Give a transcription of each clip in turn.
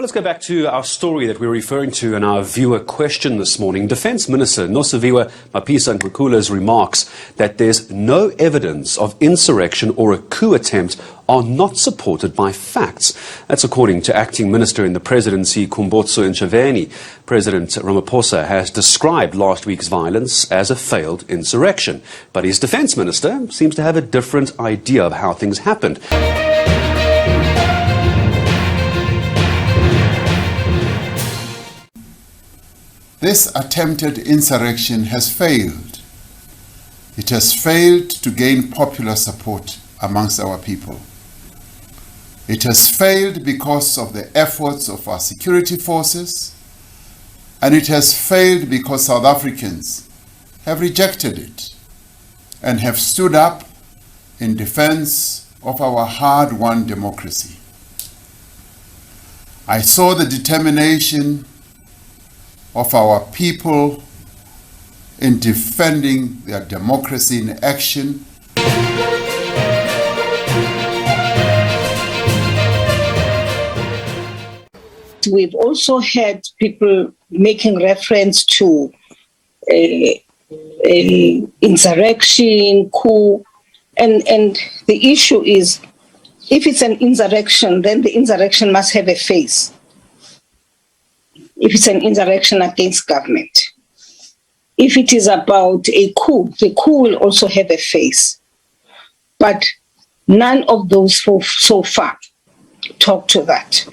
Well, let's go back to our story that we're referring to in our viewer question this morning. Defence Minister Nosiviwe Mapisa-Nqakula's remarks that there's no evidence of insurrection or a coup attempt are not supported by facts. That's according to Acting Minister in the Presidency, Kumbotso Ntshavheni. President Ramaphosa has described last week's violence as a failed insurrection. But his Defence Minister seems to have a different idea of how things happened. This attempted insurrection has failed. It has failed to gain popular support amongst our people. It has failed because of the efforts of our security forces, and it has failed because South Africans have rejected it and have stood up in defense of our hard-won democracy. I saw the determination of our people in defending their democracy in action. We've also had people making reference to insurrection, coup, and the issue is, if it's an insurrection, then the insurrection must have a face. If it's an insurrection against government. If it is about a coup, the coup will also have a face. But none of those so far talk to that.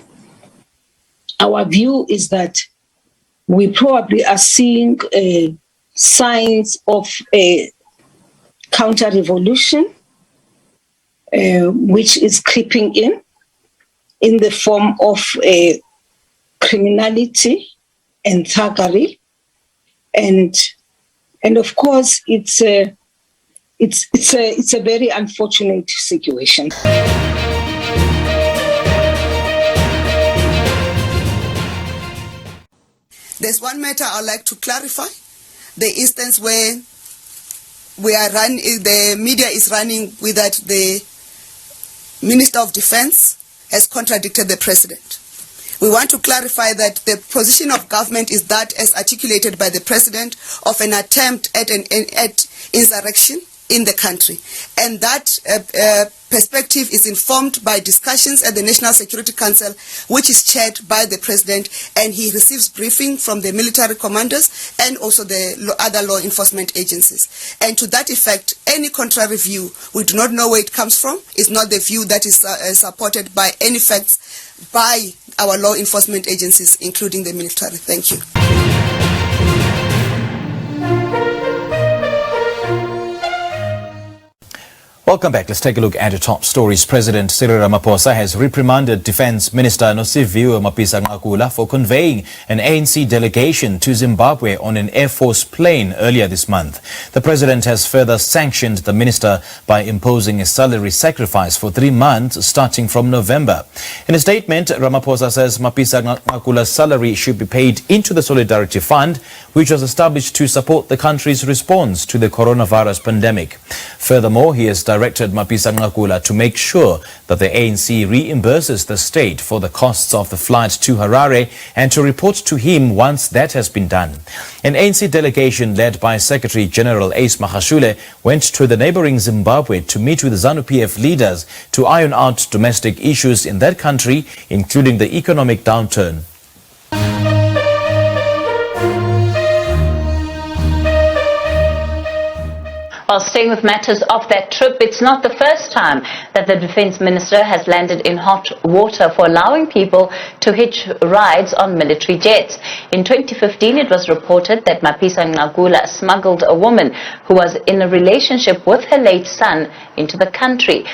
Our view is that we probably are seeing signs of a counter-revolution, which is creeping in the form of criminality and thuggery, and of course it's a very unfortunate situation. There's one matter I'd like to clarify: the instance where the media is running with that the Minister of Defense has contradicted the President. We want to clarify that the position of government is that, as articulated by the President, of an attempt at insurrection in the country. And that perspective is informed by discussions at the National Security Council, which is chaired by the President, and he receives briefing from the military commanders and also the other law enforcement agencies. And to that effect, any contrary view, we do not know where it comes from, is not the view that is supported by any facts by our law enforcement agencies, including the military. Thank you. Welcome back. Let's take a look at the top stories. President Cyril Ramaphosa has reprimanded Defence Minister Nosiviwe Mapisa-Nqakula for conveying an ANC delegation to Zimbabwe on an Air Force plane earlier this month. The president has further sanctioned the minister by imposing a salary sacrifice for 3 months starting from November. In a statement, Ramaphosa says Mapisa-Nqakula's salary should be paid into the Solidarity Fund, which was established to support the country's response to the coronavirus pandemic. Furthermore, he has directed Mapisa-Nqakula to make sure that the ANC reimburses the state for the costs of the flight to Harare and to report to him once that has been done. An ANC delegation led by Secretary General Ace Magashule went to the neighboring Zimbabwe to meet with ZANU-PF leaders to iron out domestic issues in that country, including the economic downturn. While staying with matters of that trip, it's not the first time that the Defence Minister has landed in hot water for allowing people to hitch rides on military jets. In 2015, it was reported that Mapisa-Nqakula smuggled a woman who was in a relationship with her late son into the country.